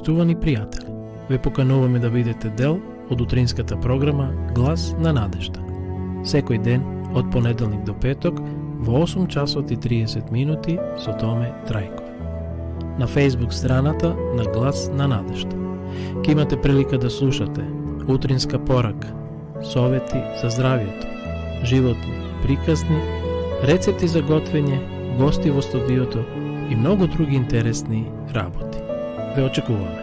Почитувани пријатели, ве покануваме да бидете дел од утринската програма Глас на надежда. Секој ден, од понеделник до петок, во 8 часот и 30 минути со Томе Трајков. На Facebook страната на Глас на надежда. Ке имате прилика да слушате утринска порака, совети за здравието, животни, приказни, рецепти за готвење, гости во студиото и многу други интересни работи. Ве очекуваме.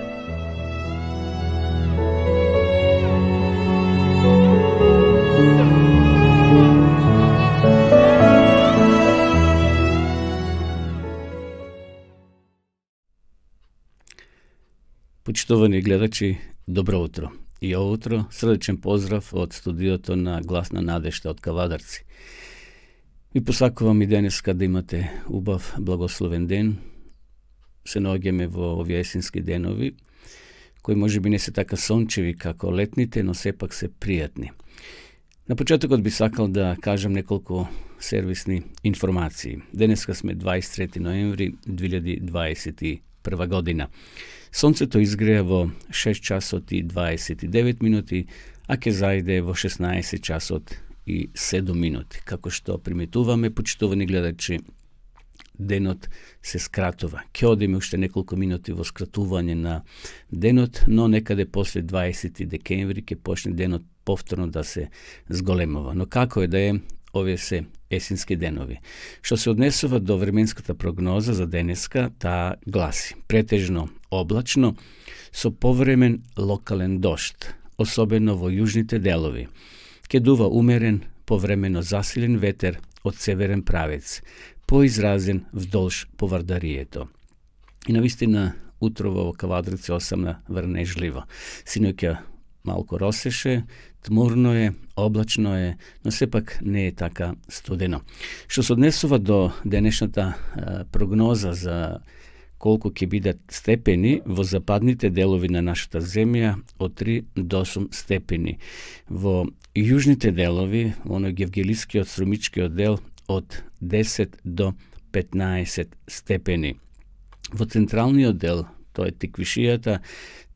Почитувани гледачи, добро утро. И ово утро срдечен поздрав од студиото на Глас на надежда од Кавадарци. Ви посакувам и денеска да имате убав, благословен ден. Се наоѓаме во овие есенски денови, кои може би не се така сончеви како летните, но сепак се пријатни. На почетокот би сакал да кажам неколку сервисни информации. Денеска сме 23 ноември 2021 година. Сонцето изгреа во 6 часот и 29 минути, а ќе зајде во 16 часот и 7 минути. Како што приметуваме, почитувани гледачи, денот се скратува. Ќе одиме уште неколку минути во скратување на денот, но некаде после 20 декември ќе почне денот повторно да се зголемува. Но како е да е, овие се есенски денови. Што се однесува до временската прогноза за денеска, таа гласи: претежно облачно, со повремен локален дожд, особено во јужните делови. Ке дува умерен, повремено засилен ветер од северен правец, поизразен вдолж повардарието. И навистина утрово во Кавадарци осамна врнежливо. Синоќа малку росеше, тмурно е, облачно е, но сепак не е така студено. Што се однесува до денешната прогноза за колку ќе бидат степени во западните делови на нашата земја, од 3 до 8 степени. Во јужните делови, оној Гевгелискиот, Струмичкиот дел, од 10 до 15 степени. Во централниот дел, тоа е Тиквишијата,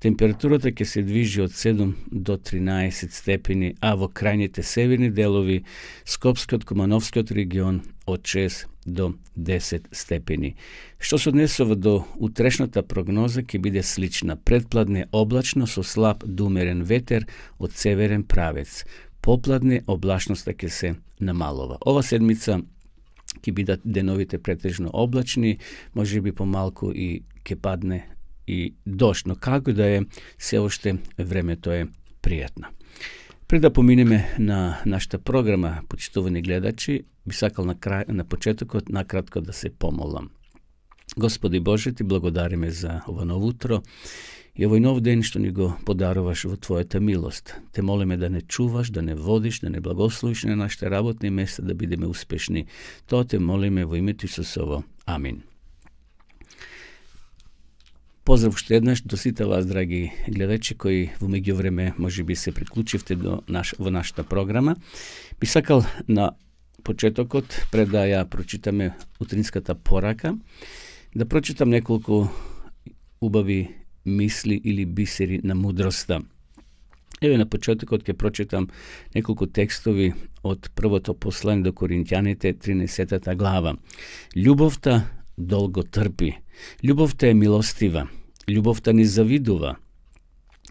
температурата ќе се движи од 7 до 13 степени, а во крајните северни делови, Скопскиот, Кумановскиот регион, од 6 до 10 степени. Што се однесува до утрешната прогноза, ќе биде слична. Предпладне облачно со слаб до умерен ветер од северен правец. Попладне облачноста ќе се намалува. Ова седмица ќе бидат деновите претежно облачни, може би помалку и ќе падне и дожд, но како да е, се уште времето е пријатно. Пред да поминеме на нашата програма, почитувани гледачи, би сакал на почетокот накратко да се помолам. Господи Боже, ти благодариме за ова ново утро и овој нов ден што ни го подаруваш во Твојата милост. Те молиме да не чуваш, да не водиш, да не благословиш на нашите работни места, да бидеме успешни. Тоа те молиме во името Исусово. Амин. Поздрав уште еднаш до сите вас, драги гледачи, кои во меѓувреме може би се приклучивте во нашата програма. Би сакал на почетокот, пред да ја прочитаме утринската порака, да прочитам неколку убави мисли или бисери на мудроста. Еве на почетокот ќе прочитам неколку текстови од првото послание до Коринќаните, 13 глава. Љубовта долго трпи. Љубовта е милостива. Љубовта не завидува.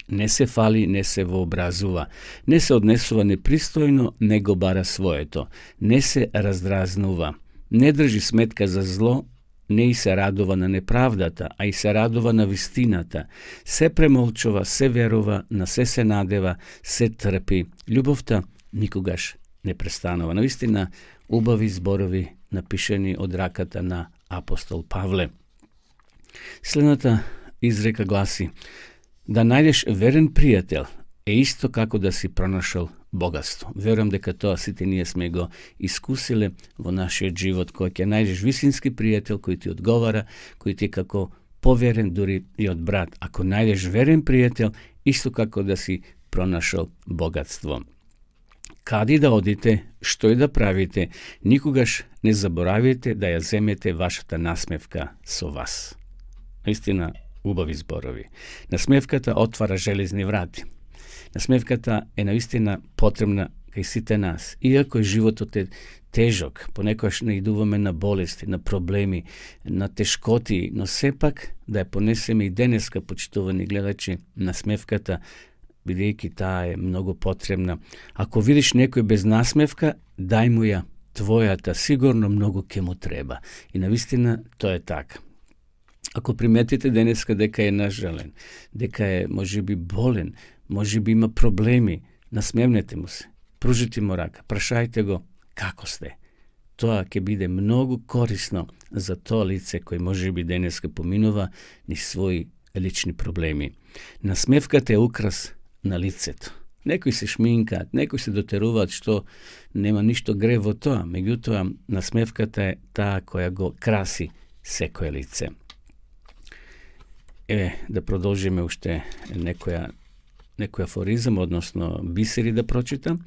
Не се фали, не се вообразува. Не се однесува непристојно, не го бара своето. Не се раздразнува. Не држи сметка за зло, не и се радува на неправдата, а и се радува на вистината. Се премолчува, се верува, на се надева, се трпи. Љубовта никогаш не престанува. Навистина, убави зборови напишени од раката на апостол Павле. Следната изрека гласи: да најдеш верен пријател е исто како да си пронашол богатство. Верувам дека тоа сите ние сме го искусиле во нашиот живот, кој ќе најдеш висински пријател кој ти одговара, кој ти е како поверен дури и од брат. Ако најдеш верен пријател, исто како да си пронашол богатство. Кади да одите, што и да правите, никогаш не заборавите да ја земете вашата насмевка со вас. Наистина, убави зборови. Насмевката отвара железни врати. Насмевката е наистина потребна кај сите нас. Иако животот е тежок, понекогаш наидуваме на болести, на проблеми, на тешкоти, но сепак да ја понесеме и денеска, почитувани гледачи, насмевката, бидејќи таа е многу потребна. Ако видиш некој без насмевка, дај му ја твојата, сигурно многу ќе му треба. И навистина тоа е така. Ако приметите денеска дека е нажален, дека е можеби болен, можеби има проблеми, насмевнете му се, пружите му рака, прашајте го како сте. Тоа ќе биде многу корисно за тоа лице кој можеби денеска поминува ни своји лични проблеми. Насмевката е украс на лицето. Некои се шминкаат, некои се дотеруваат што нема ништо грев во тоа, меѓутоа насмевката е таа која го краси секое лице. Да продолжиме уште некој афоризам, односно бисери да прочитам.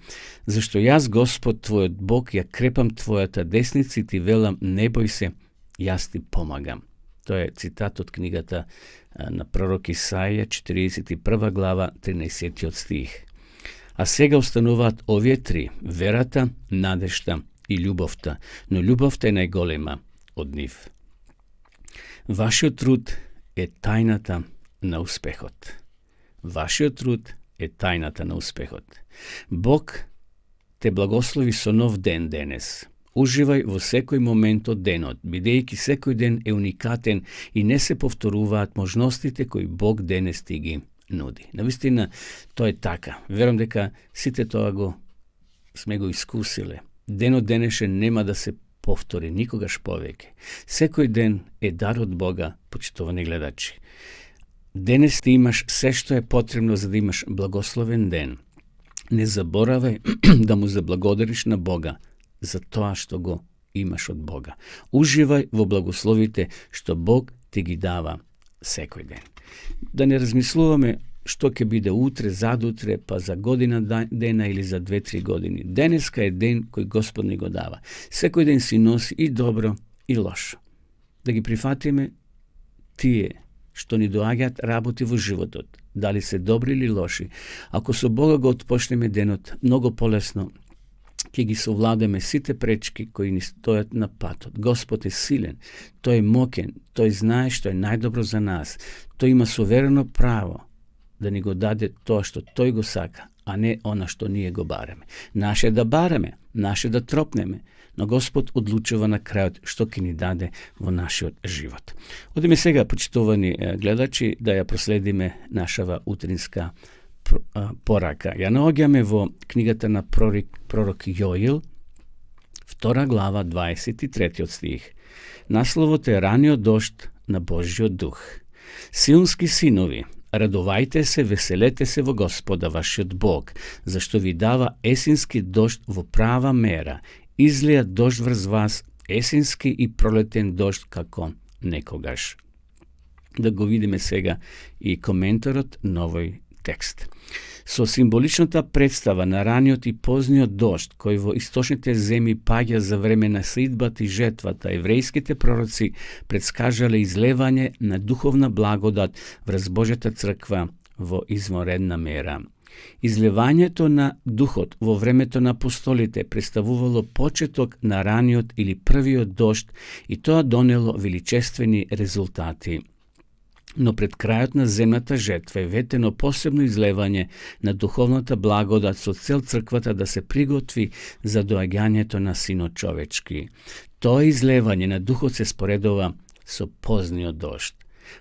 Зашто јас, Господ, твојот Бог, ја крепам твојата десница и ти велам, не бој се, јас ти помагам. Тоа е цитат од книгата на пророк Исаија, 41 глава, 13 стих. А сега остануваат овие три: верата, надежта и љубовта, но љубовта е најголема од нив. Вашиот труд е тајната на успехот. Вашиот труд е тајната на успехот. Бог те благослови со нов ден денес. Уживај во секој момент од денот, бидејќи секој ден е уникатен и не се повторуваат можностите кои Бог денес ти ги нуди. Навистина, тоа е така. Верам дека сите тоа сме го искусиле. Денот денешен нема да се повтори никогаш повеќе. Секој ден е дар од Бога, почитувани гледачи. Денес ти имаш се што е потребно за да имаш благословен ден. Не заборавај да му заблагодариш на Бога за тоа што го имаш од Бога. Уживај во благословите што Бог ти ги дава секој ден. Да не размислуваме што ќе биде утре, задутре, па за година дена или за 2-3 години. Денеска е ден кој Господ ни го дава. Секој ден си носи и добро и лошо. Да ги прифатиме тие што ни доаѓаат работи во животот, дали се добри или лоши. Ако со Бога го отпочнеме денот, многу полесно ќе ги совладеме сите пречки кои ни стојат на патот. Господ е силен, тој е мокен, тој знае што е најдобро за нас. Тој има суверено право да ни го даде тоа што тој го сака, а не она што ние го бараме. Наше да бараме, наше да тропнеме, но Господ одлучува на крајот што ќе ни даде во нашиот живот. Одиме сега, почитувани гледачи, да ја проследиме нашава утринска порака. Ја наоѓаме во книгата на пророк Јоил, 2 глава, 23 стих. Насловот е раниот дожд на Божјиот дух. Сионски синови, радувајте се, веселете се во Господа вашиот Бог, зашто ви дава есенски дожд во права мера, излија дожд врз вас, есенски и пролетен дожд како некогаш. Да го видиме сега и коментарот на овој текст. Со символичната представа на раниот и позниот дожд, кој во источните земји паѓа за време на сеидбата и жетвата, еврејските пророци предскажале излевање на духовна благодат врз Божјата црква во извонредна мера. Излевањето на духот во времето на апостолите представувало почеток на раниот или првиот дожд и тоа донело величествени резултати. Но пред крајот на земната жетва е ветено посебно излевање на духовната благодат со цел црквата да се приготви за доаѓањето на Синот човечки. Тоа излевање на духот се споредува со позниот дожд.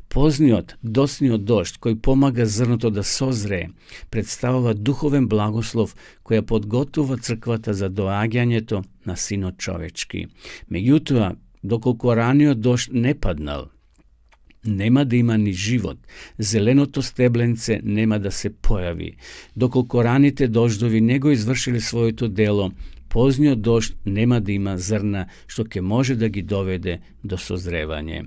Позниот, доцниот дожд, кој помага зрното да созрее, представува духовен благослов која подготвува црквата за доаѓањето на Синот човечки. Меѓутоа, доколку раниот дожд не паднал, нема да има ни живот, зеленото стебленце нема да се појави. Доколку раните дождови не го извршиле своето дело, познio дожд нема да има зрна, што ќе може да ги доведе до созревање.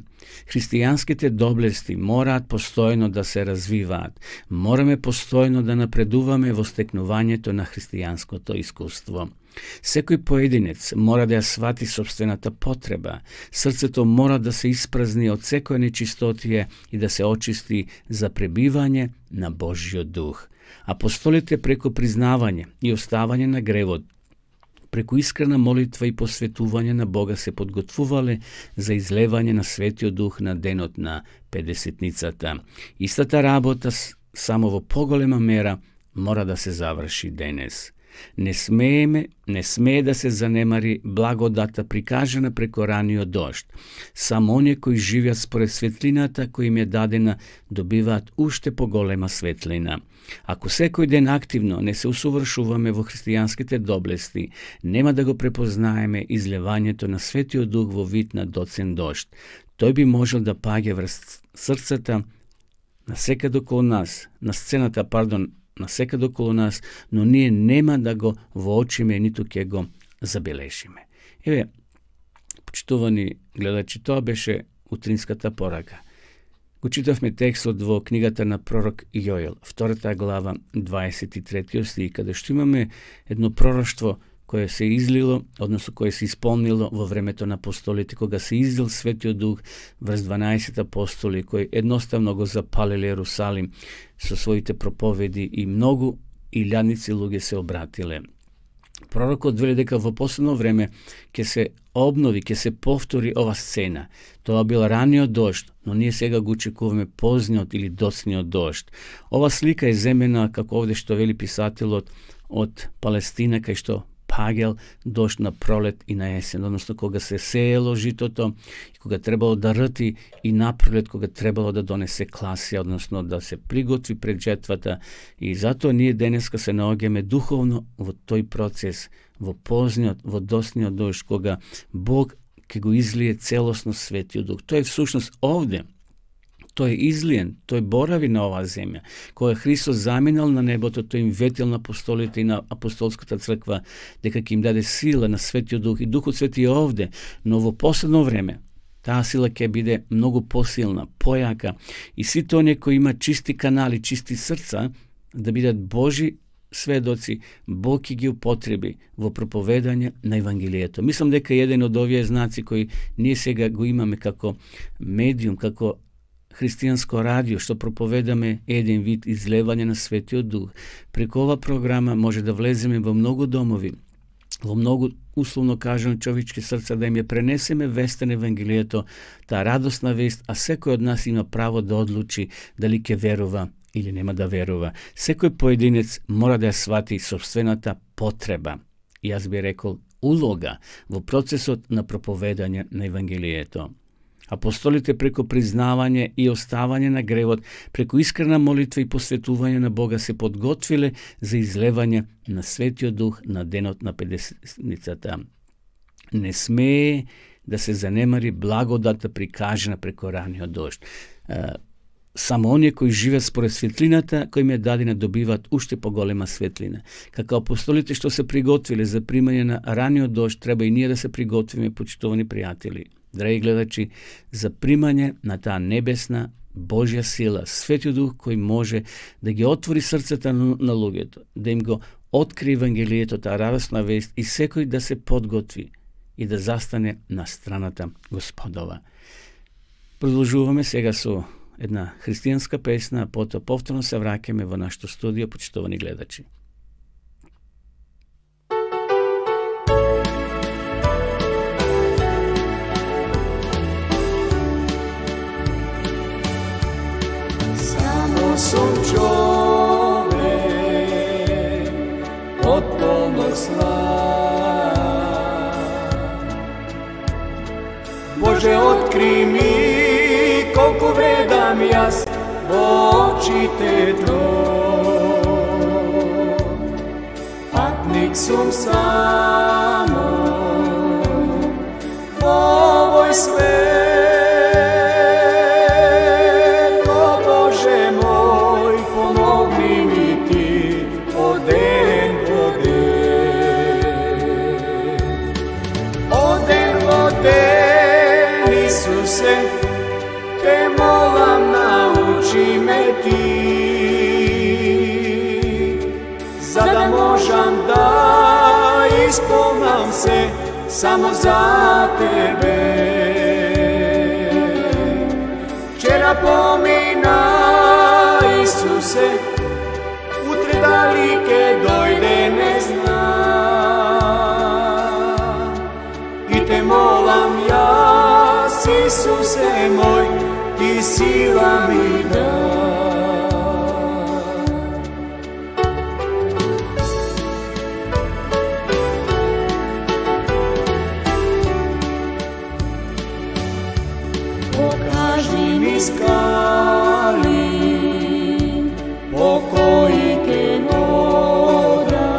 Христијанските доблести мораат постојно да се развиваат. Мораме постојно да напредуваме во стекнувањето на христијанското искуство. Секој поединец мора да ја свати собствената потреба. Срцето мора да се испразни од секоја нечистотија и да се очисти за пребивање на Божјиот дух. Апостолите преку признавање и оставање на гревот, преку искрена молитва и посветување на Бога се подготвувале за излевање на Светиот Дух на денот на Педесетницата. Истата работа, само во поголема мера, мора да се заврши денес. Не смее да се занемари благодата прикажана преку раниот дожд. Само оние кои живеат според светлината кој им е дадена, добиваат уште поголема светлина. Ако секој ден активно не се усовршуваме во христијанските доблести, нема да го препознаеме излевањето на Светиот Дух во вид на доцен дожд. Тој би можел да паѓа врз срцата насекаде околу нас, на нас, но ние нема да го воочиме, ниту ќе го забележиме. Еве, почитувани гледачи, тоа беше утринската порака. Го читавме текстот во книгата на пророк Јоел, 2 глава, 23 стих, каде што имаме едно пророштво кое се излило, односно кое се исполнило во времето на апостолите, кога се излил Светиот Дух врз 12 апостоли, кои едноставно го запалиле Ерусалим со своите проповеди и многу илјадници луѓе се обратиле. Пророкот вели дека во последно време ќе се обнови, ќе се повтори ова сцена. Тоа бил раниот дожд, но ние сега го очекуваме позниот или доцниот дожд. Ова слика е земена, како овде што вели писателот, од Палестина, кај што пагел дожд на пролет и на есен, односно кога се сеело житото и кога требало да рти, и на пролет кога требало да донесе класија, односно да се приготви пред жетвата. И затоа ние денеска се наоѓаме духовно во тој процес, во позниот, во доцниот дожд, кога Бог ќе го излие целосно Светиот Дух. Тој е всушност овде. Тој е излиен, тој борави на оваа земја. Кога Христос заминал на небото, тој им ветил на апостолите и на апостолската црква дека ќе им даде сила на Светиот Дух, и Духот Свети е овде, но во последно време таа сила ќе биде многу посилна, појака, и сите оние кои имаат чисти канали, чисти срца, да бидат Божи сведоци, Бог ќе ги употреби во проповедање на Евангелието. Мислам дека еден од овие знаци кои ние сега го имаме како медиум, како христијанско радио, што проповедаме еден вид излевање на Светиот Дух. Преку ова програма може да влеземе во многу домови, во многу, условно кажано, човечки срца, да им ја пренесеме веста на Евангелието, таа радосна вест, а секој од нас има право да одлучи дали ќе верува или нема да верува. Секој поединец мора да ја свати собствената потреба, и јас би рекол улога, во процесот на проповедање на Евангелието. Апостолите преку признавање и оставање на гревот, преку искрена молитва и посветување на Бога се подготвиле за излевање на Светиот Дух на денот на Педесетницата. Не смее да се занемари благодата прикажана преку раниот дожд. Само оние кои живеат според светлината, кои им е дадена, добиваат уште поголема светлина. Како апостолите што се приготвиле за примање на раниот дожд, треба и ние да се приготвиме, почитувани пријатели, драги гледачи, за примање на таа небесна Божја сила, Светиот Дух кој може да ги отвори срцата на луѓето, да им го откри Евангелието, таа радосна вест, и секој да се подготви и да застане на страната Господова. Продолжуваме сега со една христијанска песна, а потоа повторно се враќаме во нашето студио, почитувани гледачи. Само сум човек од полног сна. Боже, откри ми колку вредам јас во очите Твои. Патник сум само во овој свет. О Боже мој, помогни ми Ти од ден во ден. možam da ispoznam se samo za tebe. Včera pomina Isuse, utre dalike dojde ne zna. I te molam ja, Isuse moj, ti sila mi da. Pokaži mi skali, pokojike voda,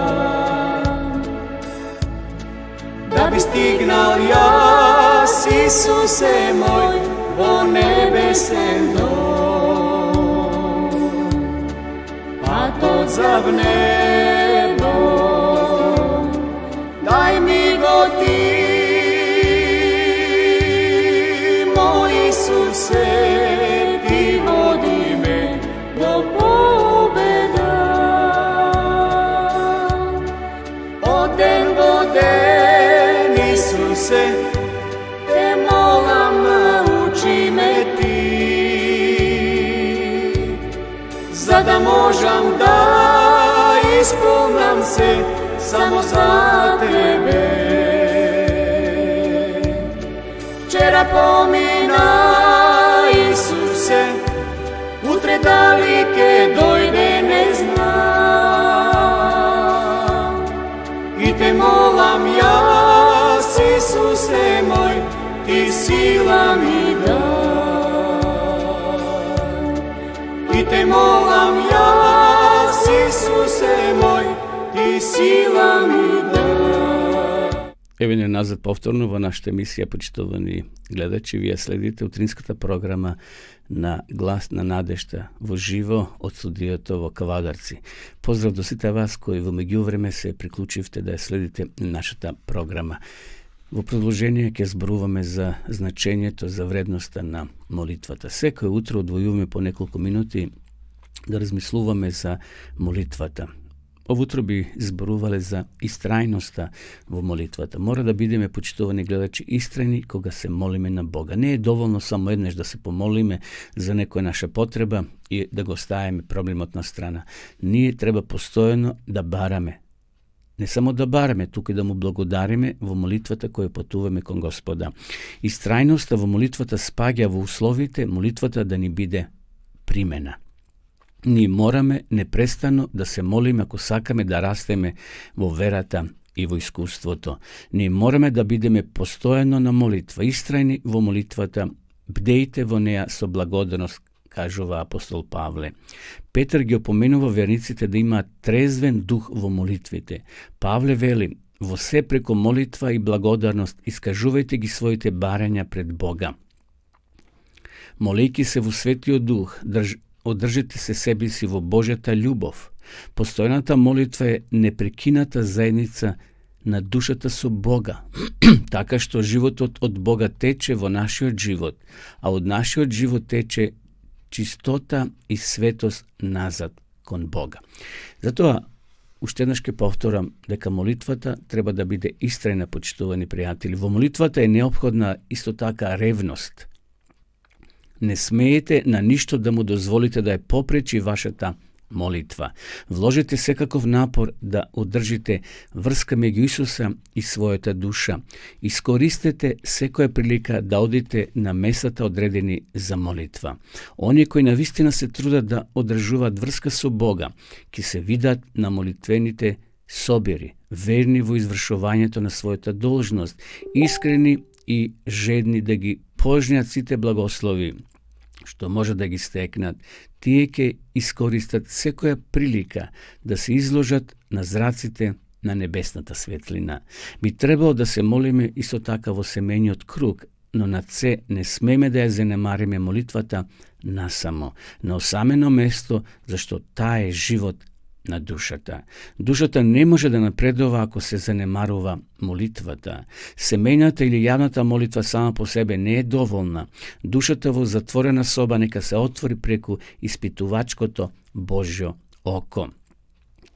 da bi stignal jas, Isuse moj, po nebesen dom. Pa to za v nebo, daj mi go ti, Isuse, ti vodi me do pobeda. Oden voden, Isuse, te molam, nauči me ti, za da možam da ispunam se samo za tebe. Včera pomina Isuse, utre dalike dojde ne znam. I te molam ja, Isuse moj, ti sila mi daj. I te molam ja, Isuse moj, ti sila mi daj. Evo je nazad повторно во нашата емисија, почитувани гледачи. Вие следите утринската програма на Глас на надежта во живо од студиото во Кавадарци. Поздрав до сите вас кои во меѓувреме се приклучивте да ја следите нашата програма. Во продолжение ќе зборуваме за значењето, за вредноста на молитвата. Секој утро одвојуваме по неколку минути да размислуваме за молитвата. Ово утро би зборувале за истрајноста во молитвата. Мора да бидеме, почитувани гледачи, истрајни кога се молиме на Бога. Не е доволно само еднаш да се помолиме за некоја наша потреба и да го ставиме проблемот на страна. Ние треба постојано да бараме. Не само да бараме, туку и да му благодариме во молитвата која патуваме кон Господа. Истрајноста во молитвата спаѓа во условите молитвата да ни биде примена. Ние мораме непрестано да се молиме ако сакаме да растеме во верата и во искуството. Ние мораме да бидеме постојано на молитва, истрајни во молитвата, бдејте во неа со благодарност, кажува апостол Павле. Петар ги опоменува верниците да имаат трезвен дух во молитвите. Павле вели: во се преку молитва и благодарност искажувајте ги своите барања пред Бога. Молејќи се во светиот дух, одржите се себе си во Божјата љубов. Постојната молитва е непрекината заедница на душата со Бога, така што животот од Бога тече во нашиот живот, а од нашиот живот тече чистота и светост назад кон Бога. Затоа, уште еднаш ќе повторам дека молитвата треба да биде истрајна, почитувани пријатели. Во молитвата е неопходна исто така ревност. Не смеете на ништо да му дозволите да ја попречи вашата молитва. Вложите секаков напор да одржите врска меѓу Исуса и својата душа. Искористете секоја прилика да одите на местата одредени за молитва. Оние кои навистина се трудат да одржуваат врска со Бога, ќе се видат на молитвените собери, верни во извршувањето на својата должност, искрени и жедни да ги пожнат сите благослови што може да ги стекнат. Тие ќе искористат секоја прилика да се изложат на зраците на небесната светлина. Би требало да се молиме исто така во семејниот круг, но над се не смеме да ја занемариме молитвата насамо, на осамено место, зашто таа е живот на душата. Душата не може да напредува ако се занемарува молитвата. Семејната или јавната молитва сама по себе не е доволна. Душата во затворена соба нека се отвори преку испитувачкото Божјо око.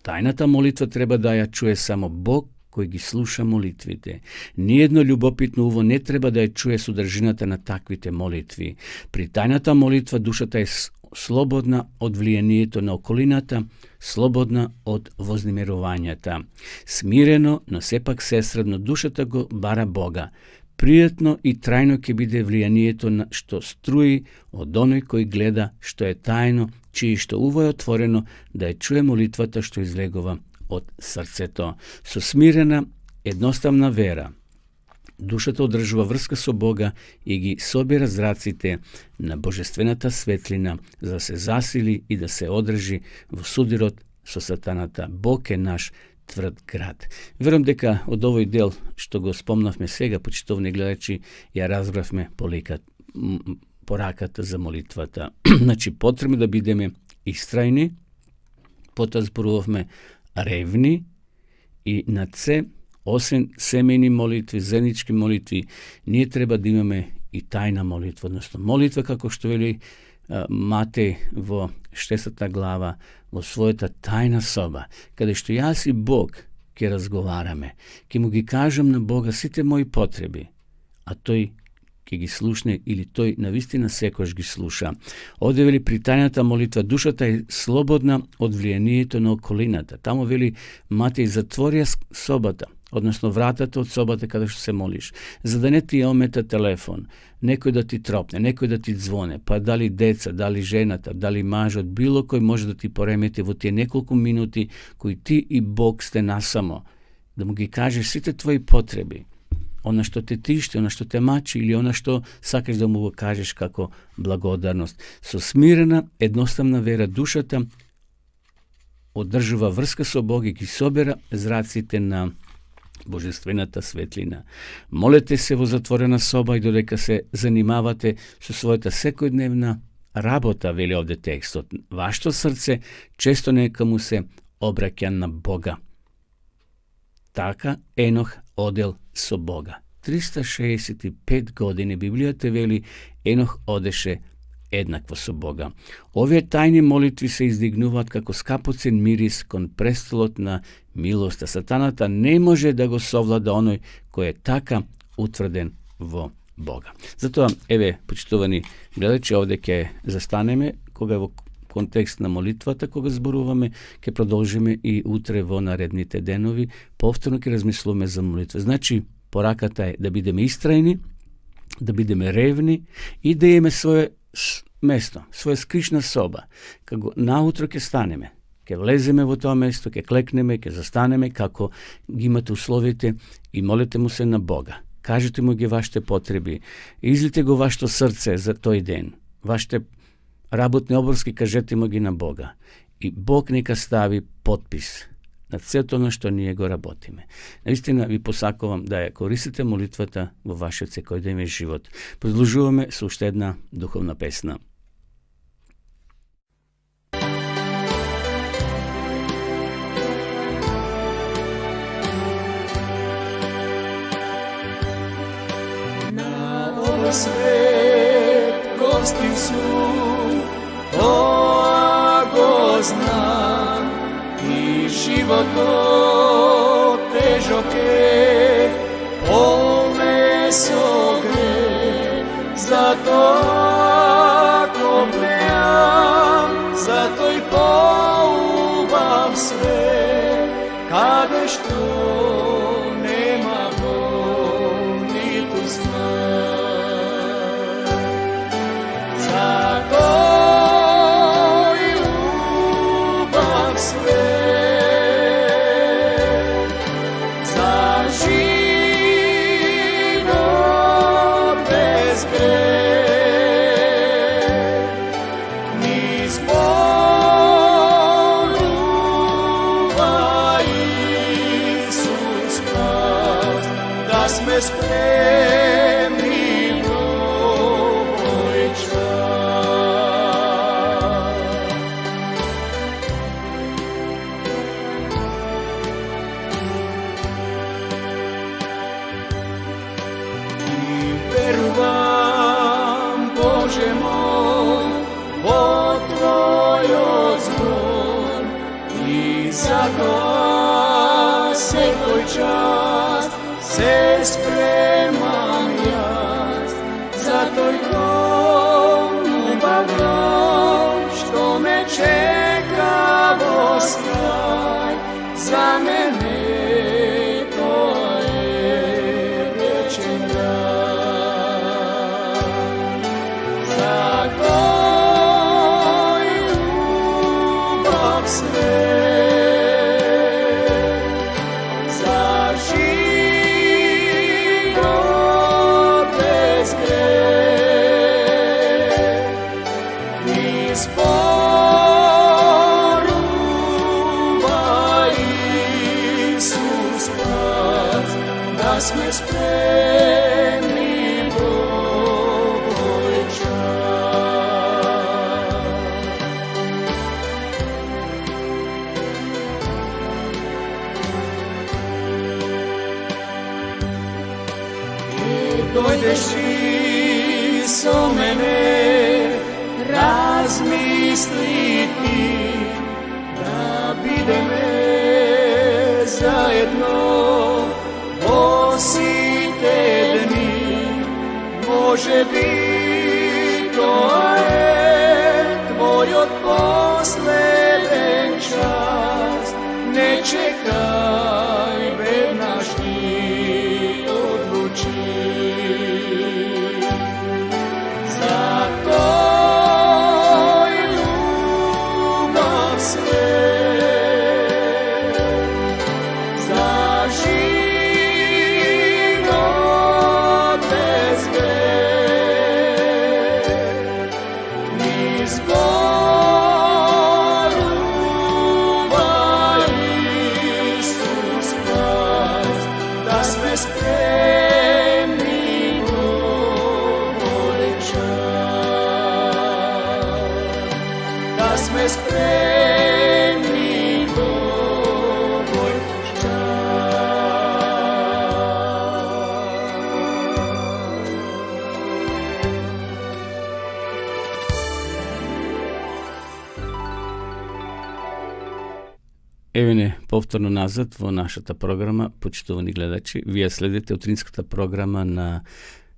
Tajната молитва треба да ја чуе само Бог кој ги слуша молитвите. Ниедно љубопитно уво не треба да ја чуе содржината на таквите молитви. При тајната молитва душата е слободна од влијанието на околината, слободна од вознемирувањата. Смирено, но сепак сесредно душата го бара Бога. Пријатно и трајно ќе биде влијанието на што струи од оној кој гледа што е тајно, чии што уво е отворено да ја чуе молитвата што излегува од срцето. Со смирена, едноставна вера, душата одржува врска со Бога и ги собира зраците на божествената светлина за да се засили и да се одржи во судирот со сатаната. Бог е наш тврд град. Верувам дека од овој дел што го спомнавме сега, почитовни гледачи, ја разбравме пораката за молитвата. Значи, потребно да бидеме истрајни, потоа зборувавме ревни и над се, освен семејни молитви, заеднички молитви, ние треба да имаме и тајна молитва, односно молитва како што вели Матеј во 6 глава, во својата тајна соба, каде што јас и Бог ќе разговараме, ќе му ги кажам на Бога сите мои потреби, а тој ќе ги слушне или тој навистина секојаш ги слуша. Овде вели при тајната молитва душата е слободна од влијанието на околината. Таму вели Матеј затворија собата, односно вратата од собата каде што се молиш, за да не ти омета телефон, некој да ти тропне, некој да ти звоне, па дали деца, дали жената, дали мажот, било кој може да ти поремети во тие неколку минути кои ти и Бог сте насамо, да му ги кажеш сите твои потреби, она што те тишти, она што те мачи или она што сакаш да му го кажеш како благодарност. Со смирена, едноставна вера душата одржува врска со Бог и ги собира зраците на божествената светлина. Молете се во затворена соба и додека се занимавате со својата секојдневна работа, вели овде текстот, вашето срце често нека му се обраќа на Бога. Така Енох одел со Бога. 365 години Библијата вели Енох одеше еднакво со Бога. Овие тајни молитви се издигнуваат како скапоцен мирис кон престолот на милоста. Сатаната не може да го совлада оној кој е така утврден во Бога. Затоа, еве, почитувани гледачи, овде ќе застанеме, кога во контекст на молитвата, кога зборуваме, ќе продолжиме и утре во наредните денови, повторно ќе размислуваме за молитва. Значи, пораката е да бидеме истрајни, да бидеме ревни и да имаме своје место, своја скришна соба. Како наутро ќе станеме, ќе влеземе во тоа место, ќе клекнеме, ќе застанеме, како ги имате условите и молете му се на Бога. Кажете му ги вашите потреби, излите го вашето срце за тој ден, вашите работни обврски кажете му ги на Бога. И Бог нека стави подпис на сето на што ние го работиме. Наистина ви посакувам да ја користите молитвата во вашиот секојдневен живот. Продолжуваме со уште една духовна песна. На овој свет гостин сум, тоа го знам, и животот тежок е, полне со грех, затоа го гледам, за тој поубав свет, каде што нема бол, ниту смрт. За тој убав свет, за живот без грех, низ молува Исус прав, да сме спремни во овој час. И верувам, Боже мој, во Твојот звон, и за zato sekoj čas se spremam jaz, za toj ljubav što me čeka kraj, za mene to je vječen dan. Za toj ljubav sve, za život bez greh, mi sporuba Isus pas, da sme spremni Bogoj čas. Dojdeš so mene razmisliti, da bideme zajedno osite dni, može biti to je tvoj od posleden čas, ne čekaj bednaš ti odluči. Za toj ljubav sve, za život bez greh, mi sporuba Isus pas, da sme spremni Bogoj čas, da sme spremni Bogoj Евене, повторно назад во нашата програма, почитувани гледачи, вие следите утринската програма на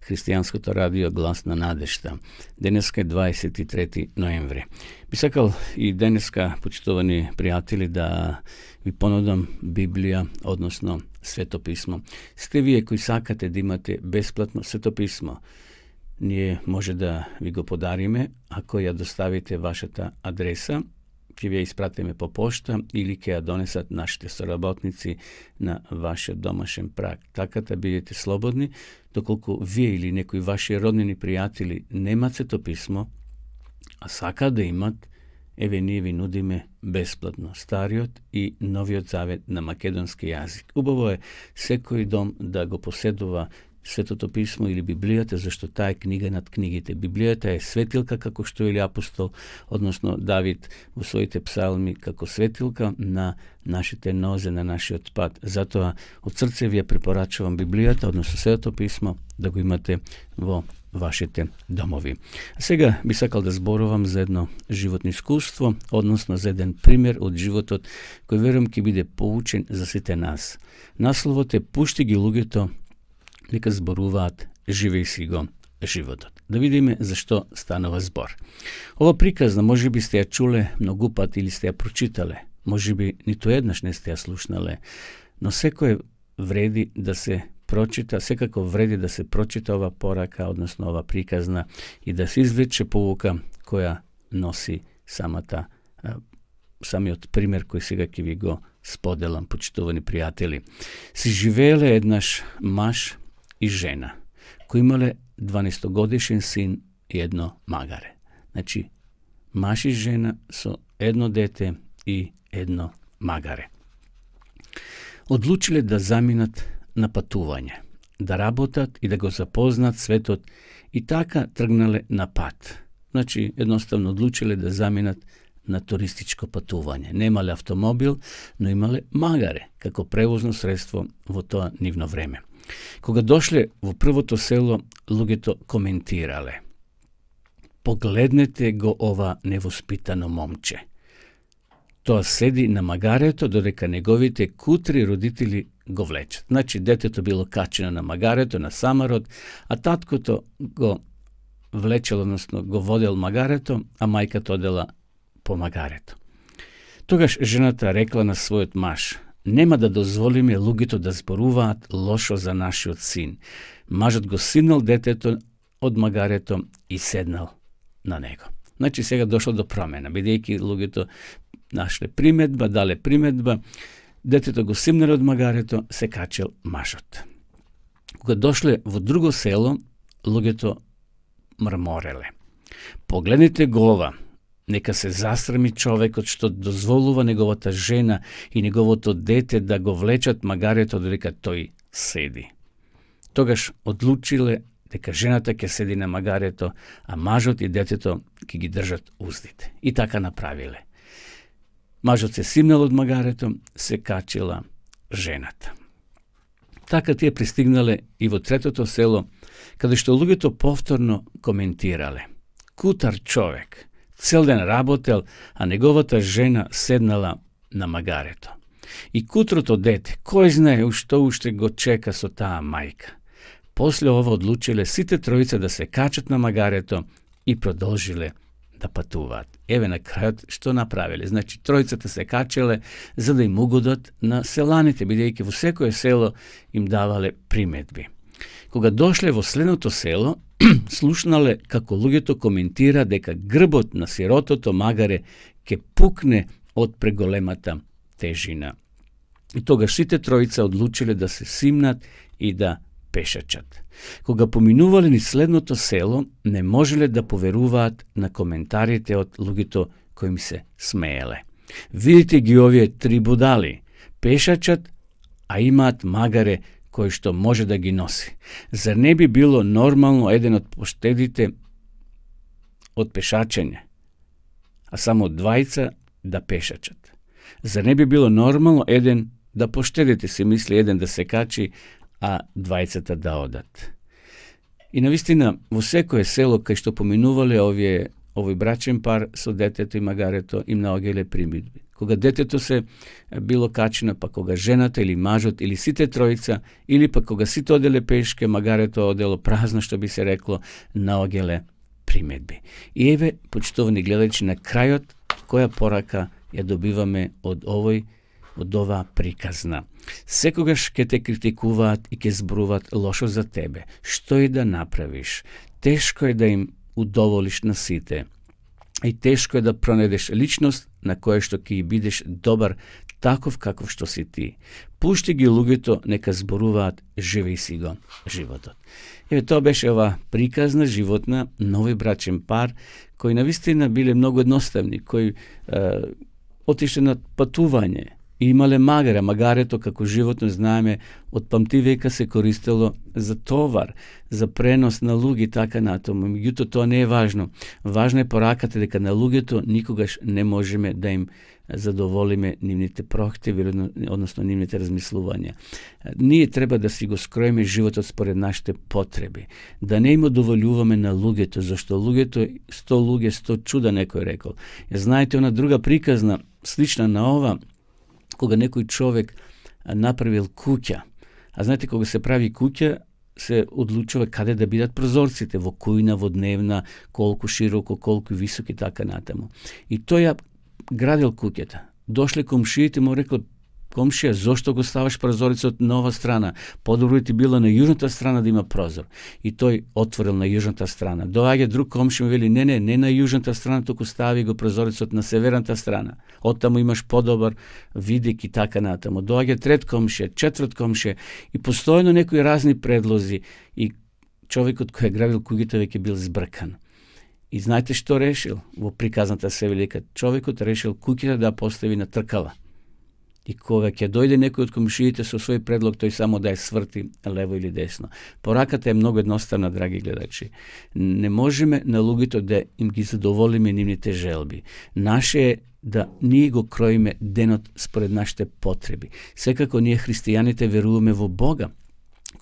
Христијанското радио Глас на надежта. Денеска е 23 ноември. Би сакал и денеска, почитувани пријатели, да ви понудам Библија, односно Свето писмо. Сте вие кои сакате да имате бесплатно Свето писмо, ние може да ви го подариме ако ја доставите вашата адреса, ќе ви ја испратиме по пошта или ќе ја донесат нашите соработници на вашиот домашен праг. Така да бидете слободни, доколку вие или некои ваши роднини пријатели немат Свето писмо, а сакаат да имат, еве ние ви нудиме бесплатно Стариот и Новиот завет на македонски јазик. Убаво е секој дом да го поседува Светото писмо или Библијата, зашто таа е книга над книгите. Библијата е светилка, како што или апостол, односно Давид во своите псалми, како светилка на нашите нозе, на нашиот пат. Затоа од срце ви ја препорачувам Библијата, односно Светото писмо, да го имате во вашите домови. А сега би сакал да зборувам за едно животно искуство, односно за еден пример од животот, кој верувам ќе биде поучен за сите нас. Насловот е "Пушти ги луѓето нека зборуваат, живеј си го животот". Да видиме зашто станува збор. Ова приказна може би сте ја чуле многу пат или сте ја прочитале, може би ниту еднаш не сте ја слушнале, но секој вреди да се прочита, секако вреди да се прочита ова порака, односно ова приказна, и да се извлече поука која носи самиот пример кој сега ќе ви го споделам, почитувани пријатели. Си живееле еднаш маж и жена, кои имале 12-годишен син и едно магаре. Значи, маж и жена со едно дете и едно магаре. Одлучиле да заминат на патување, да работат и да го запознат светот, и така тргнале на пат. Значи, едноставно одлучиле да заминат на туристичко патување. Немале автомобил, но имале магаре како превозно средство во тоа нивно време. Кога дошле во првото село, луѓето коментирале: "Погледнете го ова невоспитано момче. тоа седи на магарето додека неговите кутри родители го влечат. Значи, детето било качено на магарето, на самарот, а таткото го влечел, односно го водел магарето, а мајката одела по магарето. Тогаш жената рекла на својот маж: нема да дозволиме луѓето да зборуваат лошо за нашиот син. Мажот го симнал детето од магарето и седнал на него. Значи сега дошло до промена, бидејќи луѓето нашле приметба, дале приметба, детето го симнале од магарето, се качел мажот. Кога дошле во друго село, луѓето мрмореле: погледнете го ова, нека се засрами човекот што дозволува неговата жена и неговото дете да го влечат магарето додека тој седи. Тогаш одлучиле дека жената ќе седи на магарето, а мажот и детето ќе ги држат уздите. И така направиле. Мажот се симнал од магарето, се качила жената. Така тие пристигнале и во третото село, каде што луѓето повторно коментирале: кутар човек, цел ден работел, а неговата жена седнала на магарето. И кутрото дете, кој знае што уште го чека со таа мајка. После ова одлучиле сите тројца да се качат на магарето и продолжиле да патуваат. Еве на крајот што направиле. Значи, тројцата се качеле за да им угодат на селаните, бидејќи во секое село им давале приметби. Кога дошле во следното село, слушнале како луѓето коментира дека грбот на сиротото магаре ќе пукне од преголемата тежина. И тогаш сите тројца одлучиле да се симнат и да пешачат. Кога поминувале низ следното село, не можеле да поверуваат на коментарите од луѓето кои им се смееле. Видите ги овие три будали, пешачат, а имаат магаре кој што може да ги носи. Зар не би било нормално еден од поштедите од пешачење, а само двајца да пешачат? Зар не би било нормално еден да поштедите, се мисли еден да се качи, а двајцата да одат? И навистина, во секое село кај што поминувале овој брачен пар со детето и магарето, им наоѓале примидби. Кога детето се било качено, па кога жената или мажот или сите тројца, или па кога сите оделе пешке, магарето одело празно, што би се рекло, наоѓале примедби. И еве, почитувани гледачи, на крајот, која порака ја добиваме од оваа приказна. Секогаш ќе те критикуваат и ќе зборуваат лошо за тебе. Што и да направиш, тешко е да им удоволиш на сите. И тешко е да пронедеш личност на која што ќе бидеш добар, таков каков што си ти. Пушти ги луѓето, нека зборуваат, живеј си го животот. Еве, тоа беше ова приказна животна, нови брачен пар, кои навистина биле многу едноставни, кои отишле на патување, и имале магаре. Магарето, како животно, знаеме, од памтивека се користело за товар, за пренос на луѓе, така натаму. Меѓутоа, тоа не е важно. Важна е пораката дека на луѓето никогаш не можеме да им задоволиме нивните прохтеви, односно нивните размислувања. Ние треба да си го скроиме животот според нашите потреби, да не им удоволјуваме на луѓето, зашто луѓето 100 луѓе 100 чуда, некој рекол. Знаете, она друга приказна, слична на ова, кога некој човек направил куќа. А знаете, кога се прави куќа, се одлучува каде да бидат прозорците, во кујна, во дневна, колку широко, колку високи, така натаму. И тој ја градил куќата. Дошле комшиите, му рекле: комшија, зошто го ставаш прозорецот на ова страна? Подобро ти било на јужната страна да има прозор. И тој отворил на јужната страна. Доаѓа друг комшија, му вели: не на јужната страна, туку стави го прозорецот на северната страна. Оттаму имаш подобар видик и така натаму. Доаѓа трет комшија, четврт комшија и постојано некои разни предлози, и човекот кој е градил куќата веќе бил збркан. И знаете што решил? Во приказната се вели дека човекот решил куќата да постави на тркала. И кога ќе дојде некој од комшиите со свој предлог, тој само да ја сврти лево или десно. Пораката е многу едноставна, драги гледачи. Не можеме на луѓето да им ги задоволиме нивните желби. Наше е да ние го кроиме денот според нашите потреби. Секако ние христијаните веруваме во Бога,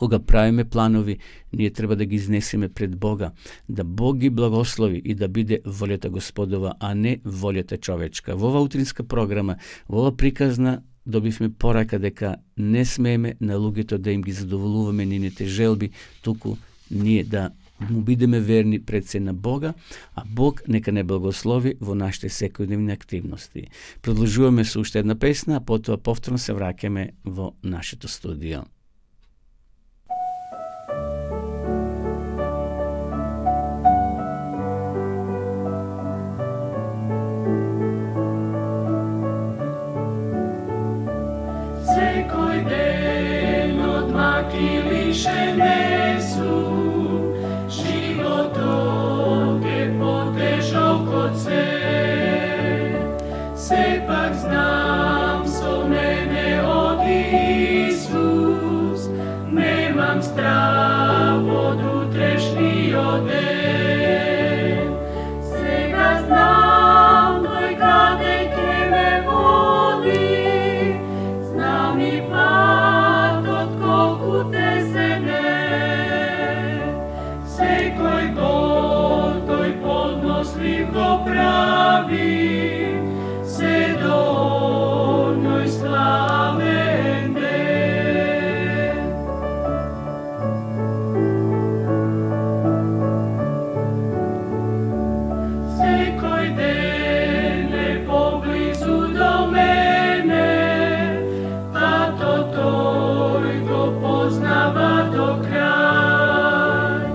Кога правиме планови, ние треба да ги изнесеме пред Бога, да Бог ги благослови и да биде волјата Господова, а не волјата човечка. Во ова утринска програма, во ова приказна, добивме порака дека не смееме на луѓето да им ги задоволуваме нивните желби, туку ние да му бидеме верни пред се на Бога, а Бог нека не благослови во нашите секојдневни активности. Продолжуваме со уште една песна, а потоа повторно се враќаме во нашето студио. Секој ден одмаки лишене су, животот е потежок од се. Сепак знам со мене оди Исус, немам страв од утрешниот ден. Сега знам тој каде ќе ме води, знам и патот колку тесен е. Секој гол тој поднослив го прави, се до оној славен ден. Секој ден е поблизу до мене, татот тој го познава до крај.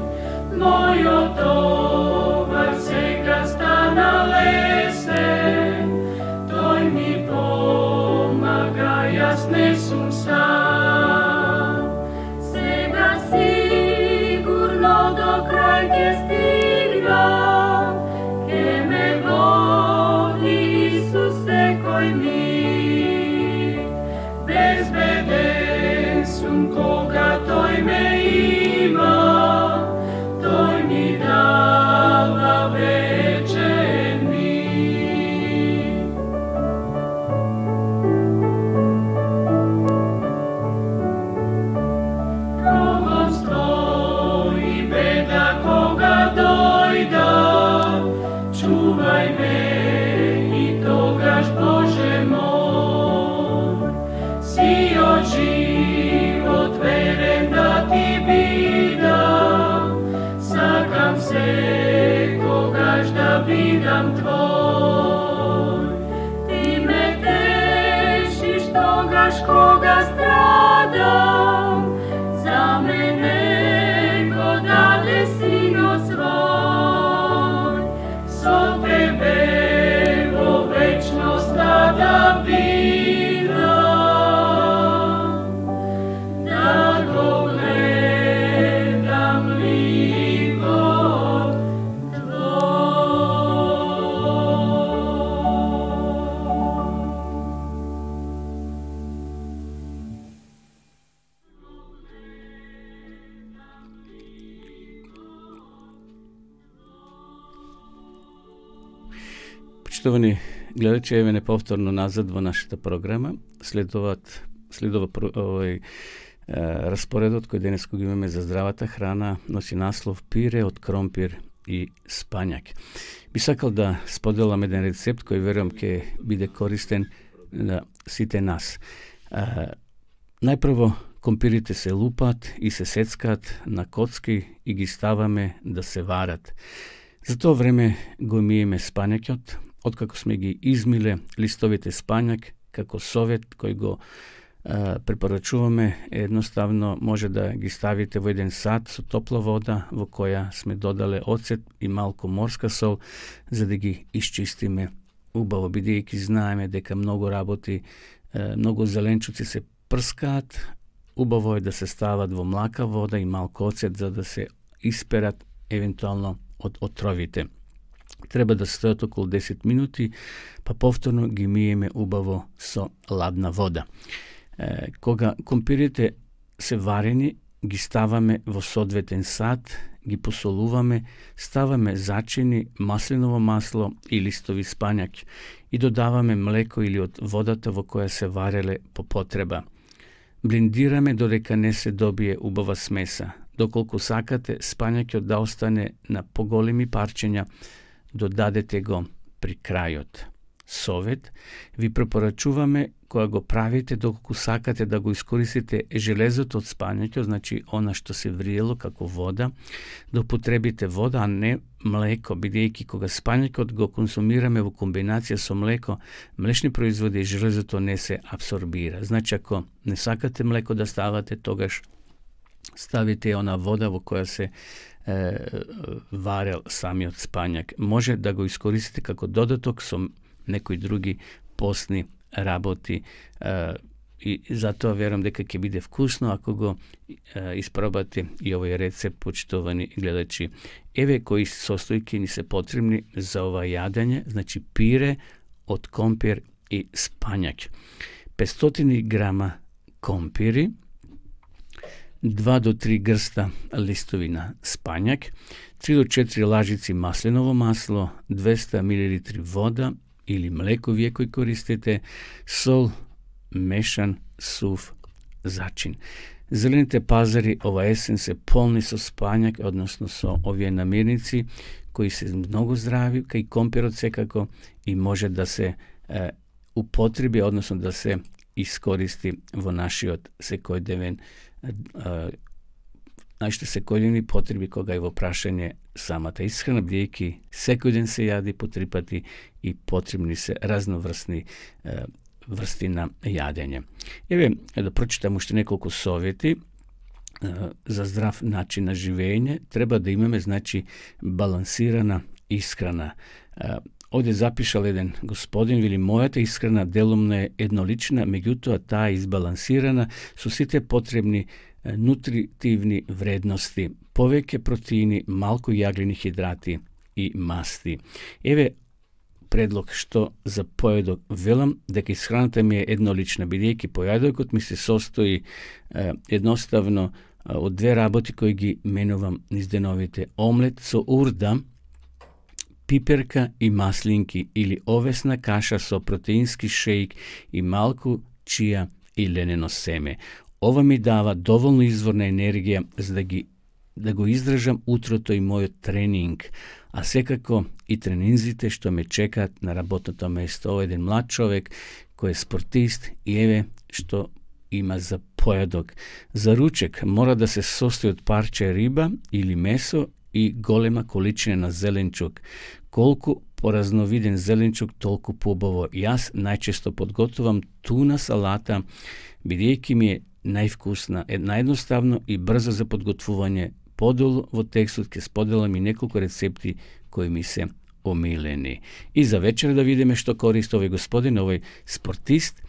Мојот товар сега стана лесен, тој ми помага, јас не сум сам. Сега сигурно до крај ќе стигнам, ќе ме води Исус секој миг. Безбеден сум кога тој ме има, тој ми дава вечен мир. Прогонство и беда кога дојда, чувај ме и тогаш Боже мој. Сиот живот верен да ти бидам, сакам секогаш да бидам твој. Ти ме тешиш тогаш кога страдам, за мене го даде синот свој. Со тебе во вечноста да бидам, да го гледам ликот твој. Почитувани гледачи, еве неповторно назад во нашата програма. Следува овој распоредот кој денес го имаме за здравата храна, носи наслов пире од кромпир и спањак. Би сакал да споделам еден рецепт кој верувам ќе биде користен на сите нас. Најпрво компирите се лупат и се сецкаат на коцки и ги ставаме да се варат. За тоа време го миеме спањакот, откако сме ги измиле листовите спањак, како совет кој го препорачуваме, едноставно може да ги ставите во еден сад со топла вода во која сме додале оцет и малку морска сол за да ги исчистиме убаво, бидејќи знаеме дека многу работи, многу зеленчуци се прскаат, убаво е да се стават во млака вода и малку оцет за да се исперат евентуално од отровите. Треба да стојат околу 10 минути, па повторно ги миеме убаво со ладна вода. Кога компирите се варени, ги ставаме во соодветен сад, ги посолуваме, ставаме зачини, маслиново масло и листови спањак и додаваме млеко или од водата во која се вареле по потреба. блиндираме додека не се добие убава смеса. Доколку сакате спањаќето да остане на поголеми парчења, додадете го при крајот. Совет, ви препорачуваме кога го правите, доколку сакате да го искористите железото од спањаќето, значи она што се вриело како вода, да употребите вода, а не млеко, бидејќи кога спањаќето го консумираме во комбинација со млеко, млечни производи и железото не се абсорбира. Значи ако не сакате млеко да ставате, тогаш ставите она вода во која се варел самиот спањак. Може да го искористите како додаток со некои други постни работи и затоа верам дека ќе биде вкусно ако го испробате и овој рецепт, почитувани гледачи. Еве кои состојки ни се потребни за ова јадење, значи пире од компир и спањак. 500 грама компири, 2 до 3 грста листови на спањак, 3 до 4 лажици маслиново масло, 200 мл вода или млеко вие кој користите, сол, мешан сув зачин. Зелените пазари ова есен се полни со спањак, односно со овие намирници кои се многу здрави, кај компирот секако и може да се употреби, односно да се искористи во нашиот секојдневен нашите секојдневни потреби кога е во прашање самата исхрана, бидејќи секој ден се јади по 3 пати и потребни се разноврсни врсти на јадење. Еве да прочитам уште неколку совети за здрав начин на живење. Треба да имаме, значи, балансирана исхрана. Овде запишал еден господин, вели, мојата исхрана делумно е еднолична, меѓутоа таа е избалансирана со сите потребни нутритивни вредности, повеќе протеини, малку јаглени хидрати и масти. Еве предлог што за поедок велам дека исхраната ми е еднолична, бидејќи поедокот ми се состои едноставно од 2 работи кои ги менувам низ деновите: омлет со урда, пиперка и маслинки или овесна каша со протеински шејк и малку чија и ленено семе. Ова ми дава доволно извор на енергија за да го издржам утрото и мојот тренинг, а секако и тренинзите што ме чекаат на работното место. Овој еден млад човек кој е спортист и еве што има за поедок. За ручек мора да се состои од парче риба или месо и голема количина на зеленчук. Колку поразновиден зеленчук, толку побаво. Јас најчесто подготувам туна салата, бидејќи ми е највкусна, наједноставно и брзо за подготвување. Подолу во текстот ќе споделам и неколку рецепти кои ми се омилени. И за вечер да видиме што користи овој господин, овој спортист.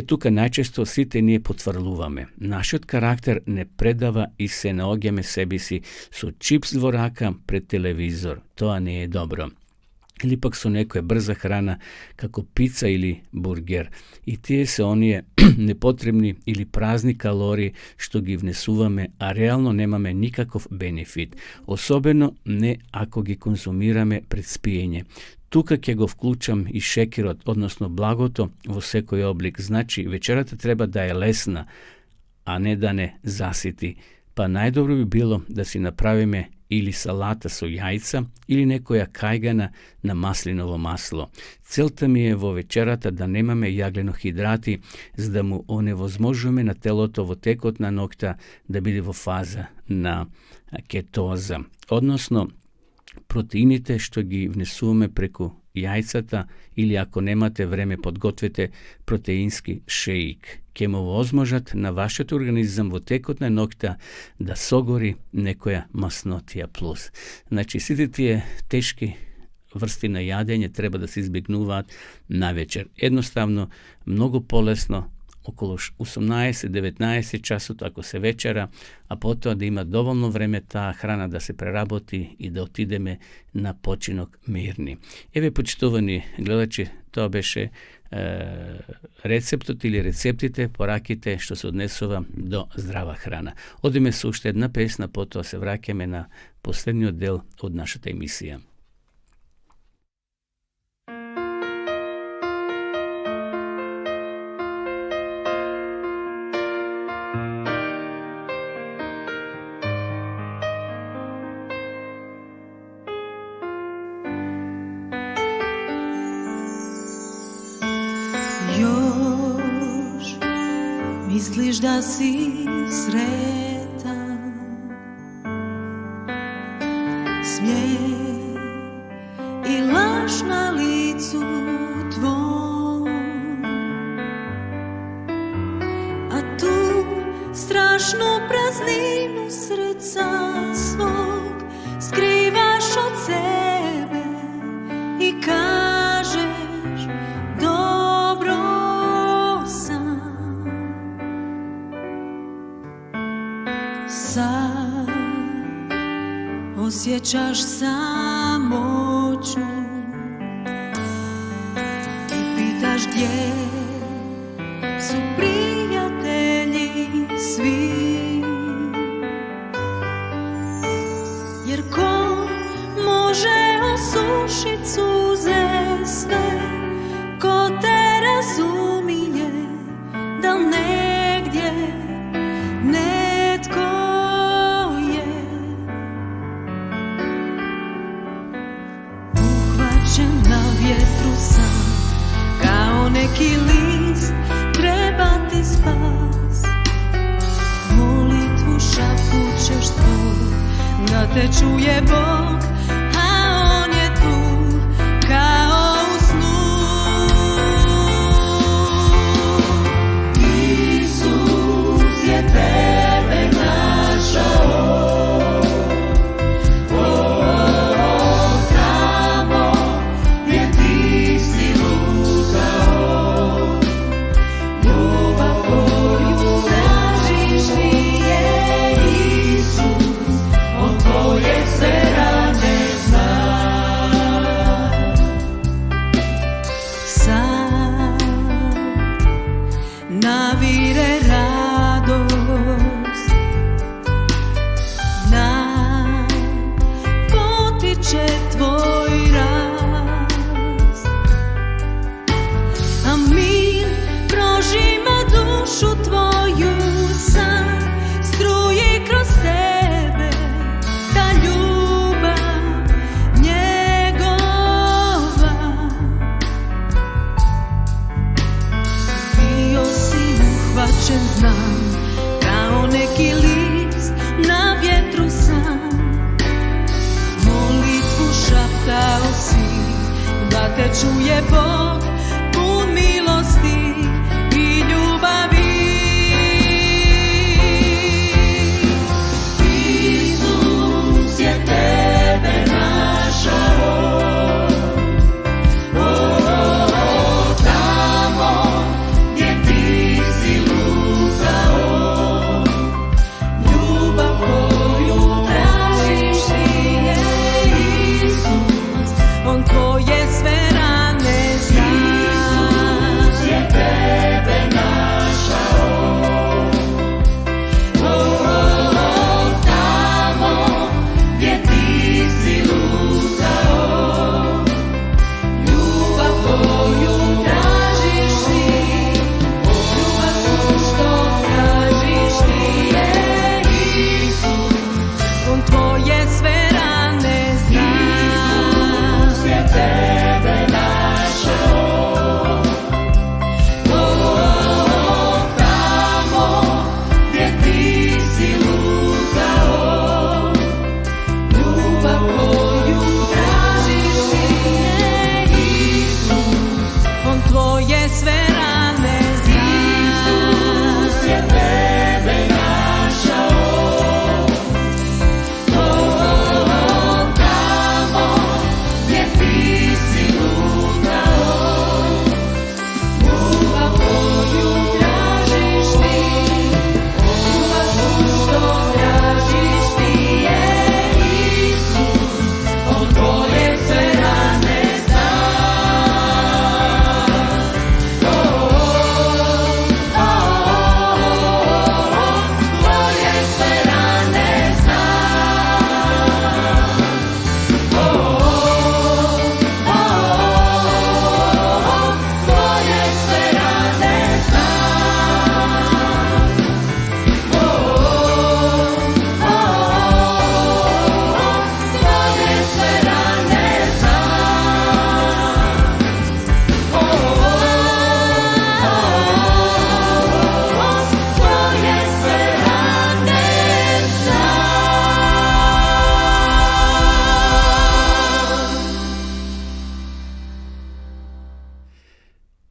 Тука најчесто сите ние потврлуваме. Нашиот карактер не предава и се наоѓаме себе си со чипс во рака пред телевизор. Тоа не е добро. Или пак со некоја брза храна како пица или бургер. И тие се оние непотребни или празни калории што ги внесуваме, а реално немаме никаков бенефит. Особено не ако ги консумираме пред спиење. Тука ќе го вклучам и шекерот, односно благото во секој облик. Значи, вечерата треба да е лесна, а не да не засити. Па најдобро би било да си направиме или салата со јајца, или некоја кајгана на маслиново масло. Целта ми е во вечерата да немаме јагленохидрати, за да му оневозможуваме на телото во текот на ноќта да биде во фаза на кетоза. Односно, протеините што ги внесуваме преку јајцата или ако немате време подгответе протеински шејк. Ке му возможат на вашиот организам во текот на ноќта да согори некоја маснотија плюс. Значи сите тие тешки врсти на јадење треба да се избегнуваат навечер. Едноставно, многу полесно, околу 18-19 часот ако се вечера, а потоа да има доволно време таа храна да се преработи и да отидеме на починок мирни. Еве, почитувани гледачи, тоа беше рецептот или рецептите, пораките што се однесува до здрава храна. Одиме со уште една песна, потоа се враќаме на последниот дел од нашата емисија. Misliš da si sretan, smijeh i laž na licu tvom, a tu strašnu prazninu srca svog skrivaš od sebe i kažeš dobro sam. Sad osjećaš samoću i pitaš gdje su prijatelji svi, jer ko može osušit suze sve, ko te razumije, da li negdje netko je uhvaćen na vjetru sam, kao neki list treba ti spas. Molitvu šapućeš tvoj, da te čuje Bog, a on je tu kao u snu. Isus je tebe našao, tamo gdje ti si lutao. Ljubav koju tražiš nije Isus, on tvoje se rane zna. Sad navire radost, dan potiče tvoj rast, a mir prožima dušu tvoju sam, struji kroz tebe ta ljubav njegova. Bio si uhvaćen, znam, kao neki list na vjetru sam. Molitvu šaptao si, da te čuje Bog, pun milosti i ljubavi. Isus je tebe našao, tamo gdje ti si lutao. Ljubav koju tražiš nije Isus, on tvoje sve rane zna.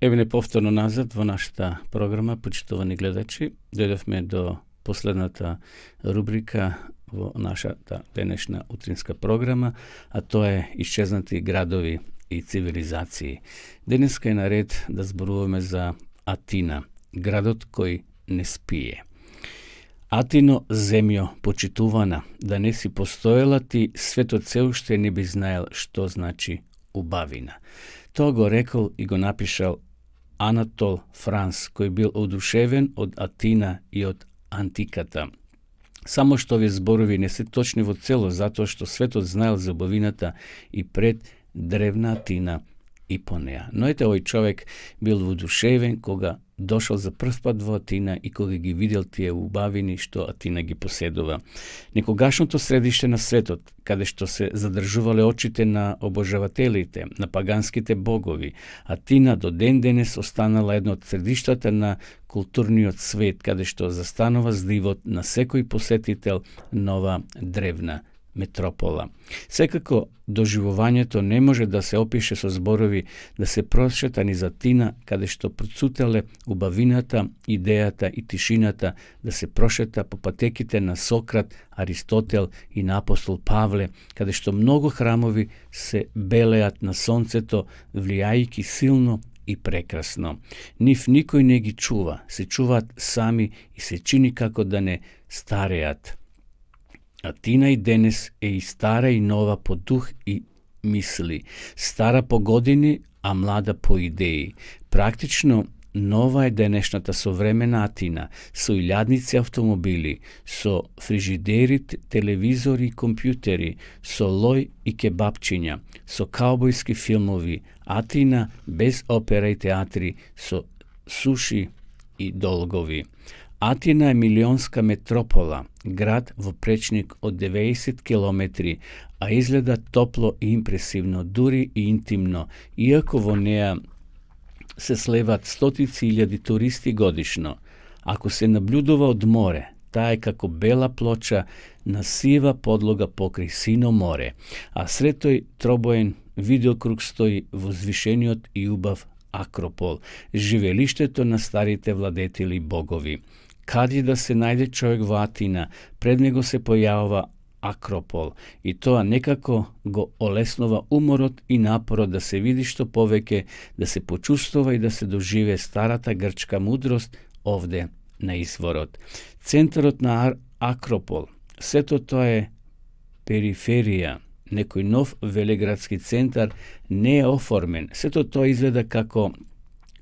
Еве повторно назад во нашата програма, почитувани гледачи, дојдовме до последната рубрика во нашата денешна утринска програма, а тоа е исчезнати градови и цивилизации. Денеска е наред да зборуваме за Атина, градот кој не спие. Атино, земјо почитувана, да не си постоела ти, светот се уште не би знаел што значи убавина. Тоа го рекол и го напишал Анатол Франс, кој бил одушевен од Атина и од антиката. Само што овие зборови не се точни во цело, затоа што светот знаел за убавината и пред древна Атина и по неа. Но ете, овој човек бил воодушевен кога дошол за прв пат во Атина и кога ги видел тие убавини што Атина ги поседува. Некогашното средиште на светот, каде што се задржувале очите на обожавателите, на паганските богови, Атина до ден денес останала едно од средиштата на културниот свет, каде што застанува здивот на секој посетител нова древна метропола. Секако, доживувањето не може да се опише со зборови, да се прошета низ Атина, каде што процутеле убавината, идејата и тишината, да се прошета по патеките на Сократ, Аристотел и на апостол Павле, каде што многу храмови се белеат на сонцето, влијајќи силно и прекрасно. Нив никој не ги чува, се чуваат сами и се чини како да не стареат. Атина и денес е и стара и нова по дух и мисли, стара по години, а млада по идеи. Практично нова е денешната современа Атина, со илјадници автомобили, со фрижидери, телевизори и компјутери, со лој и кебапчиња, со каубојски филмови, Атина без опера и театри, со суши и долгови. Атина е милионска метропола, град во пречник од 90 километри, а изгледа топло и импресивно, дури и интимно, иако во неа се слеват стотици илјади туристи годишно. Ако се наблюдува од море, таа е како бела плоча на сива подлога покри сино море, а сред тој тробоен видеокруг стои возвишениот и убав Акропол, живелиштето на старите владетели богови. Каде да се најде човек во Атина, пред него се појавува Акропол и тоа некако го олеснува уморот и напорот да се види што повеќе, да се почувствува и да се доживе старата грчка мудрост овде на изворот. Центарот на Акропол, сето тоа е периферија, некој нов велеградски центар не е оформен, сето тоа изгледа како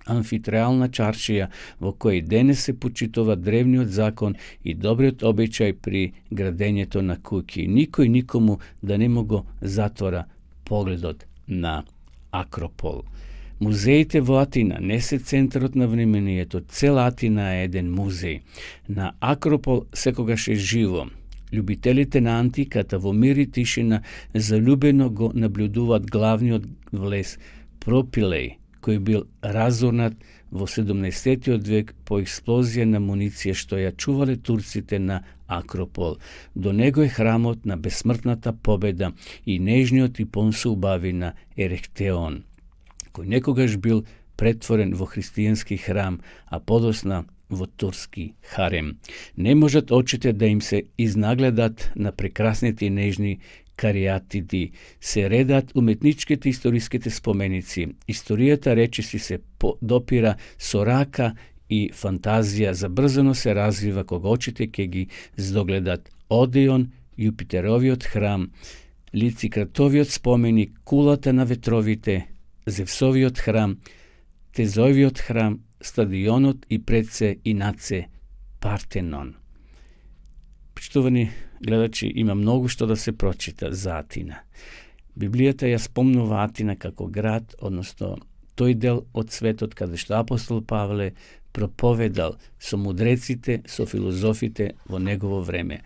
амфитреална чаршија во кој денес се почитува древниот закон и добриот обичај при градењето на куќи. Никој никому да не му го затвора погледот на Акропол. Музеите во Атина не се центарот на вниманието, цела Атина е еден музеј. На Акропол секогаш е живо. Љубителите на антиката во мир и тишина залюбено го наблюдуваат главниот влез Пропилеј, кој бил разорнат во 17. век по експлозија на муниција што ја чувале турците на Акропол. До него е храмот на бесмртната победа и нежниот и понсо убавина Ерехтеон, кој некогаш бил претворен во христијански храм, а подосна во турски харем. Не можат очите да им се изнагледат на прекрасните и нежни кариатиди, се редат уметничките историските споменици. Историјата речиси се допира со рака и фантазија, забрзано се развива кога очите ќе ги здогледат Одеон, Јупитеровиот храм, Лицикратовиот споменик, кулата на ветровите, Зевсовиот храм, Тезовиот храм, стадионот и пред се и над се Партенон. Почитувани гледачи, има многу што да се прочита за Атина. Библијата ја спомнува Атина како град, односно тој дел од светот каде што апостол Павле проповедал со мудреците, со филозофите во негово време.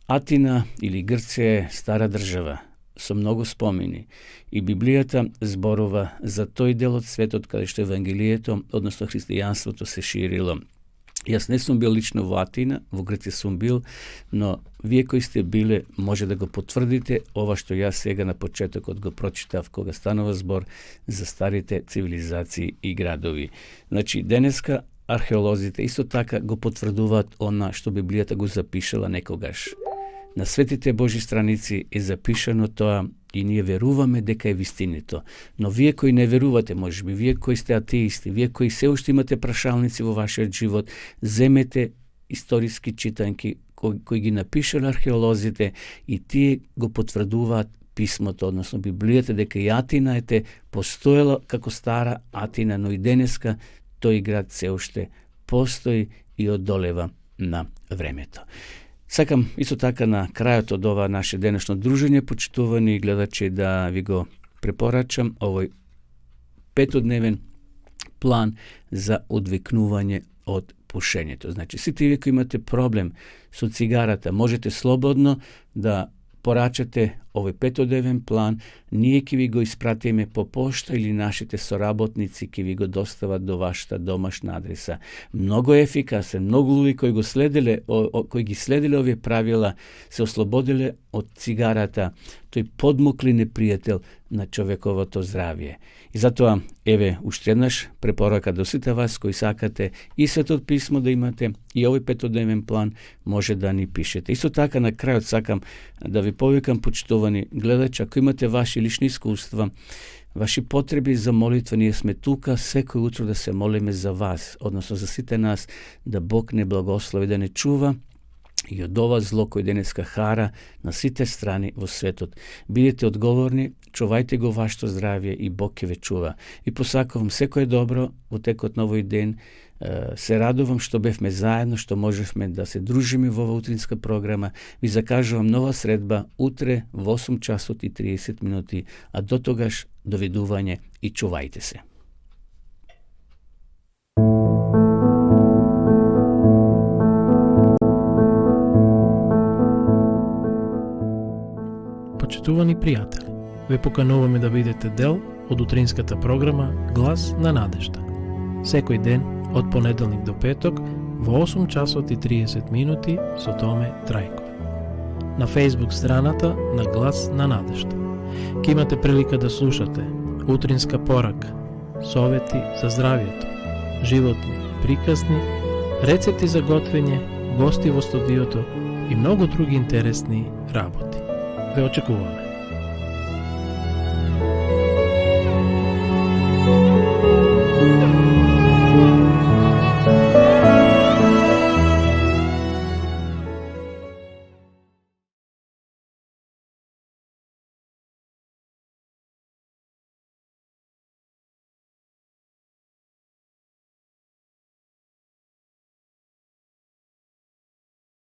Атина или Грција е стара држава со многу спомени и Библијата зборува за тој дел од светот каде што евангелието, односно христијанството се ширило. Jaz ne sam bil lično v Atina, v Grci sam bil, no vi koji ste bili, može da go potvrdite, ovo što ja svega na početak od go pročitav koga stanova zbor za starite civilizaciji i gradovi. Znači, deneska arheolozite isto taka go potvrduvat ona što Biblията go zapišala nekogaš. Na svetite Božji stranici je zapišano to i nije veruvame дека je vistinito. No vije koji ne veruvate, može bi, vije koji ste ateisti, vije koji sve ušte imate prašalnici vo vašem život, zemete istorijski čitanki koji gi napišali arheolozite i ti go potvrduvat pismото, odnosno Bibliјата, дека и Атина ете постоела како стара Атина, но и денеска тој град се уште постои и одолева на времето. Сакам исто така на крајот од ова наше денешно дружење, почитувани гледачи, да ви го препорачам овој петодневен план за одвикнување од пушењето. Значи, сите вие кои имате проблем со цигарата, можете слободно да порачате овој петодневен план, ние ќе ви го испратиме по пошта или нашите соработници ќе ви го достават до вашата домашна адреса. Многу ефикасен, многу луѓе кои ги следеле овие правила се ослободиле од цигарата, тој подмукли непријател на човековото здравје. И затоа, еве, уште еднаш препорака до сите вас кои сакате и Светот писмо да имате и овој петодневен план, може да ни пишете. Исто така на крајот сакам да ви повикам, почитувани гледачи, ако имате ваши лични искуства, ваши потреби за молитва, ние сме тука секој утро да се молиме за вас, односно за сите нас, да Бог не благослови, да не чува и од ова зло кој денеска хара на сите страни во светот. Бидете одговорни, чувајте го вашето здравје и Бог ќе ве чува. И посакувам секое добро во текот на овој ден. Се радувам што бевме заедно, што можевме да се дружиме во ова утринска програма. Ви закажувам нова средба утре во 8 часот и 30 минути, а до тогаш довидување и чувајте се. Почитувани пријатели, ве покануваме да бидете дел од утринската програма Глас на надежда. Секој ден од понеделник до петок во 8 часот и 30 минути со Томе Трајков. На Facebook страната на Глас на надежда. Ке имате прилика да слушате утринска порака, совети за здравјето, животни приказни, рецепти за готвење, гости во студиото и многу други интересни работи. Ве очекуваме.